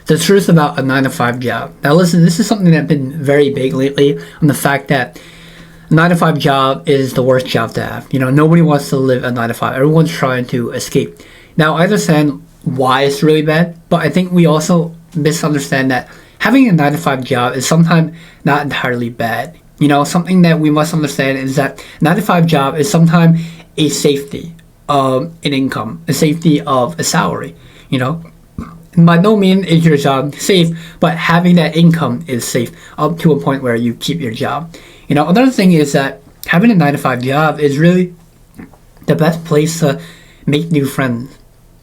the truth about a 9 to 5 job. Now listen, this is something that's been very big lately on the fact that 9 to 5 job is the worst job to have. Nobody wants to live a 9 to 5. Everyone's trying to escape. Now I understand why it's really bad, but I think we also misunderstand that having a 9 to 5 job is sometimes not entirely bad. Something that we must understand is that 9 to 5 job is sometimes a safety of an income, a safety of a salary. By no means is your job safe, but having that income is safe up to a point where you keep your job. Another thing is that having a 9 to 5 job is really the best place to make new friends.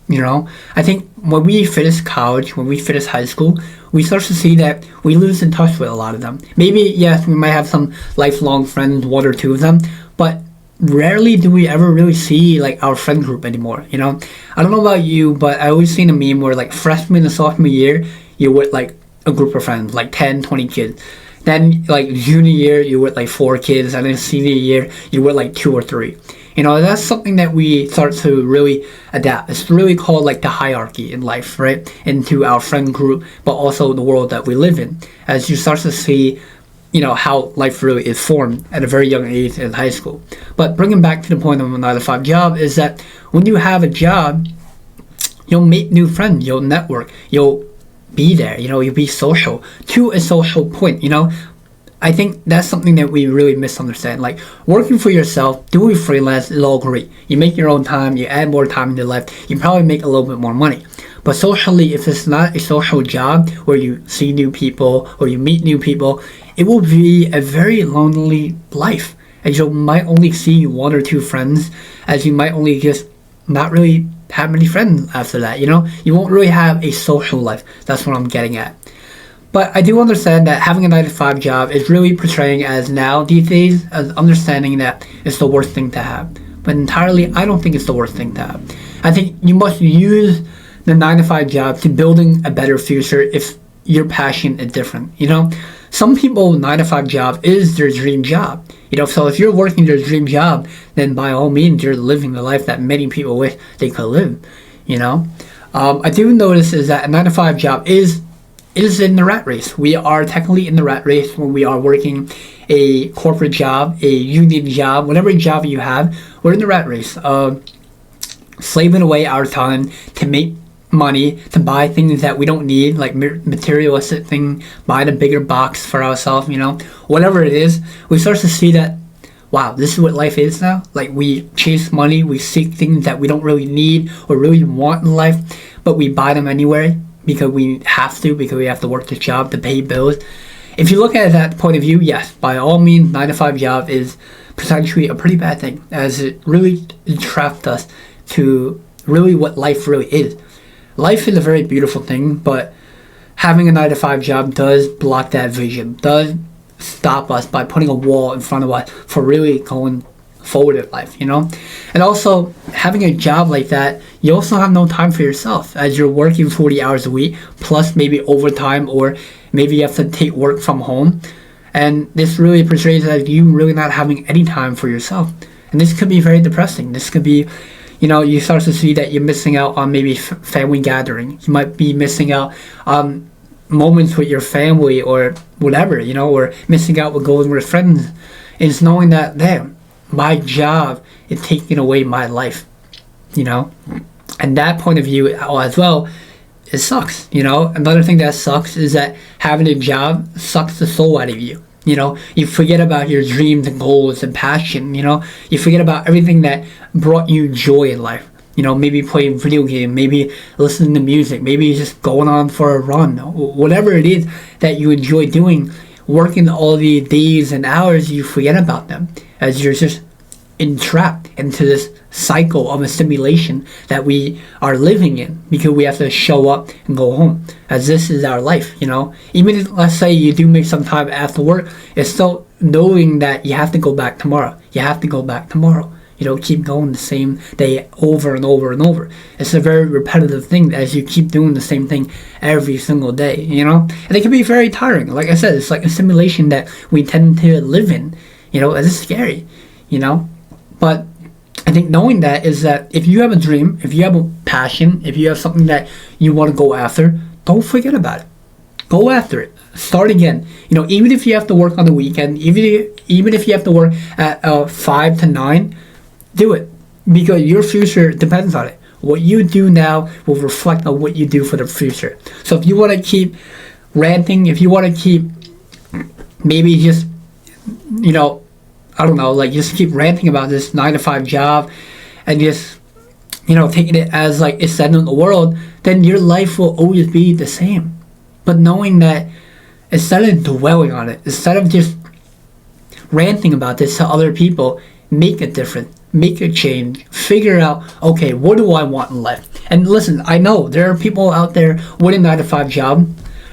I think when we finish college, when we finish high school, we start to see that we lose in touch with a lot of them. Maybe, yes, we might have some lifelong friends, 1 or 2 of them, but rarely do we ever really see like our friend group anymore. I don't know about you, but I always seen a meme where like freshman and sophomore year, you're with like a group of friends, like 10, 20 kids. Then like junior year, you're with like 4 kids, and then senior year, you're with like 2 or 3. That's something that we start to really adapt. It's really called like the hierarchy in life, right? Into our friend group, but also the world that we live in. As you start to see, how life really is formed at a very young age in high school. But bringing back to the point of a 9 to 5 job is that when you have a job, you'll meet new friends, you'll network, you'll be there, you'll be social to a social point. I think that's something that we really misunderstand. Like working for yourself, doing freelance is all great. You make your own time, you add more time in your life, you probably make a little bit more money. But socially, if it's not a social job where you see new people or you meet new people, it will be a very lonely life. As you might only see 1 or 2 friends, as you might only just not really have many friends after that. You won't really have a social life. That's what I'm getting at. But I do understand that having a 9 to 5 job is really portraying as now these days as understanding that it's the worst thing to have. But entirely, I don't think it's the worst thing to have. I think you must use the 9 to 5 job to building a better future if your passion is different. Some people 9 to 5 job is their dream job. So if you're working your dream job, then by all means you're living the life that many people wish they could live. I do notice is that a 9 to 5 job is in the rat race. We are technically in the rat race when we are working a corporate job, a union job, whatever job you have. We're in the rat race, slaving away our time to make money, to buy things that we don't need, like materialistic thing, buy the bigger box for ourselves, whatever it is. We start to see that, wow, this is what life is now. Like we chase money, we seek things that we don't really need or really want in life, but we buy them anyway because we have to, because we have to work this job to pay bills. If you look at that point of view, yes, by all means, 9 to 5 job is potentially a pretty bad thing, as it really entrapped us to really what life really is. Life is a very beautiful thing, but having a 9 to 5 job does block that vision, does stop us by putting a wall in front of us for really going forward in life, And also, having a job like that, you also have no time for yourself, as you're working 40 hours a week, plus maybe overtime, or maybe you have to take work from home. And this really portrays as you really not having any time for yourself. And this could be very depressing. This could be, you start to see that you're missing out on maybe family gathering. You might be missing out on moments with your family or whatever, or missing out with going with friends. It's knowing that, damn, my job is taking away my life, And that point of view as well, it sucks, Another thing that sucks is that having a job sucks the soul out of you. You forget about your dreams and goals and passion, You forget about everything that brought you joy in life. Maybe playing video game, maybe listening to music, maybe just going on for a run, whatever it is that you enjoy doing. Working all the days and hours, you forget about them as you're just entrapped into this cycle of a simulation that we are living in because we have to show up and go home, as this is our life. Even if, let's say, you do make some time after work, it's still knowing that you have to go back tomorrow. Keep going the same day over and over and over. It's a very repetitive thing as you keep doing the same thing every single day, And it can be very tiring. Like I said, it's like a simulation that we tend to live in, and it's scary, But I think knowing that is that if you have a dream, if you have a passion, if you have something that you want to go after, don't forget about it. Go after it. Start again. You know, even if you have to work on the weekend, even if you have to work at 5 to 9, do it, because your future depends on it. What you do now will reflect on what you do for the future. So if you want to keep ranting, if you want to keep maybe just, you know, I don't know, like just keep ranting about this 9 to 5 job and just, you know, taking it as like it's the end of the world, then your life will always be the same. But knowing that instead of dwelling on it, instead of just ranting about this to other people, make it different. Make a change. Figure out, okay, what do I want in life? And listen, I know there are people out there with a 9 to 5 job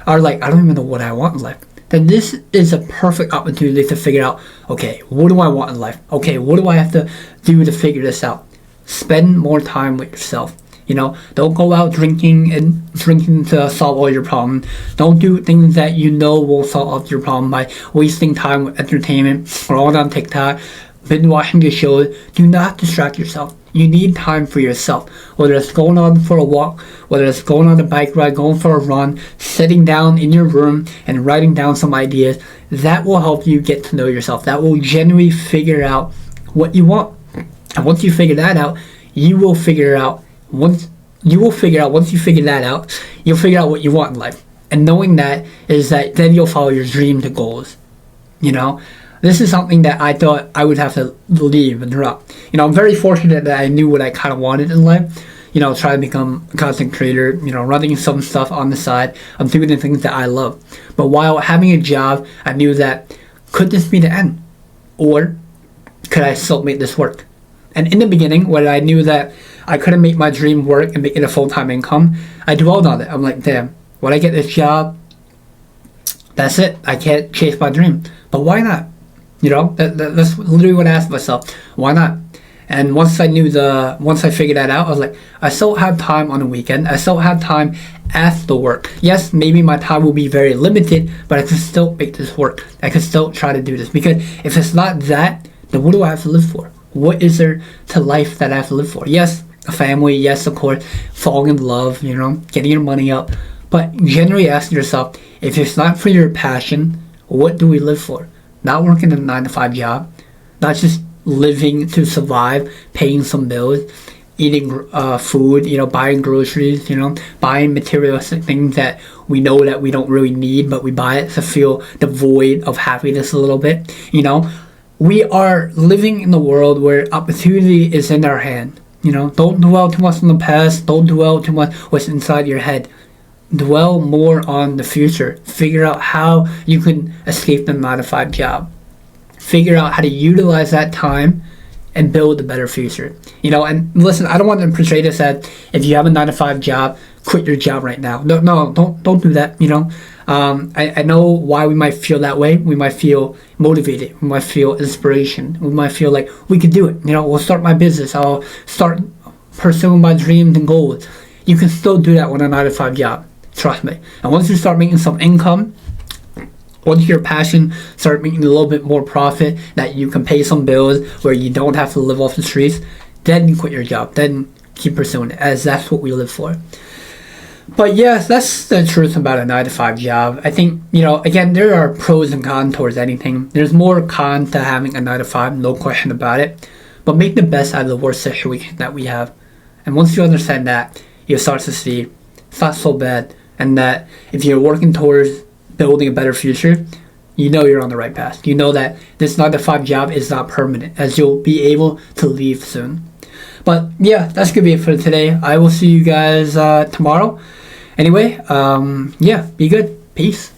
are like, I don't even know what I want in life. Then this is a perfect opportunity to figure out, okay, what do I want in life? Okay, what do I have to do to figure this out? Spend more time with yourself. You know, don't go out drinking to solve all your problems. Don't do things that you know will solve your problem by wasting time with entertainment, scrolling on TikTok, binge watching the shows. Do not distract yourself. You need time for yourself. Whether it's going on for a walk, whether it's going on a bike ride, going for a run, sitting down in your room and writing down some ideas, that will help you get to know yourself. That will genuinely figure out what you want. And once you figure that out, you will figure out once you figure that out, you'll figure out what you want in life. And knowing that is that then you'll follow your dreams and goals. You know, this is something that I thought I would have to leave and drop. You know, I'm very fortunate that I knew what I kind of wanted in life. You know, try to become a content creator, you know, running some stuff on the side. I'm doing the things that I love. But while having a job, I knew that, could this be the end? Or could I still make this work? And in the beginning, when I knew that I couldn't make my dream work and make it a full-time income, I dwelled on it. I'm like, damn, when I get this job, that's it. I can't chase my dream. But why not? You know, that's literally what I asked myself. Why not? And once I figured that out, I was like, I still have time on the weekend. I still have time after work. Yes, maybe my time will be very limited, but I can still make this work. I can still try to do this. Because if it's not that, then what do I have to live for? What is there to life that I have to live for? Yes, a family. Yes, of course, falling in love, you know, getting your money up. But generally asking yourself, if it's not for your passion, what do we live for? Not working a 9 to 5 job, not just living to survive, paying some bills, eating food, you know, buying groceries, you know, buying materialistic things that we know that we don't really need, but we buy it to feel the void of happiness a little bit, you know. We are living in a world where opportunity is in our hand. You know, don't dwell too much on the past. Don't dwell too much what's inside your head. Dwell more on the future. Figure out how you can escape the 9 to 5 job. Figure out how to utilize that time and build a better future. You know, and listen, I don't want to portray this as if you have a 9 to 5 job, quit your job right now. No, don't do that. You know, I know why we might feel that way. We might feel motivated. We might feel inspiration. We might feel like we could do it. You know, we'll start my business. I'll start pursuing my dreams and goals. You can still do that with a 9 to 5 job. Trust me. And once you start making some income, once your passion start making a little bit more profit, that you can pay some bills where you don't have to live off the streets, then you quit your job. Then keep pursuing it, as that's what we live for. But yes, that's the truth about a 9 to 5 job. I think, you know, again, there are pros and cons towards anything. There's more cons to having a 9 to 5, no question about it. But make the best out of the worst situation that we have. And once you understand that, you'll start to see it's not so bad. And that if you're working towards building a better future, you know you're on the right path. You know that this 9 to 5 job is not permanent, as you'll be able to leave soon. But yeah, that's gonna be it for today. I will see you guys tomorrow. Anyway, yeah, be good. Peace.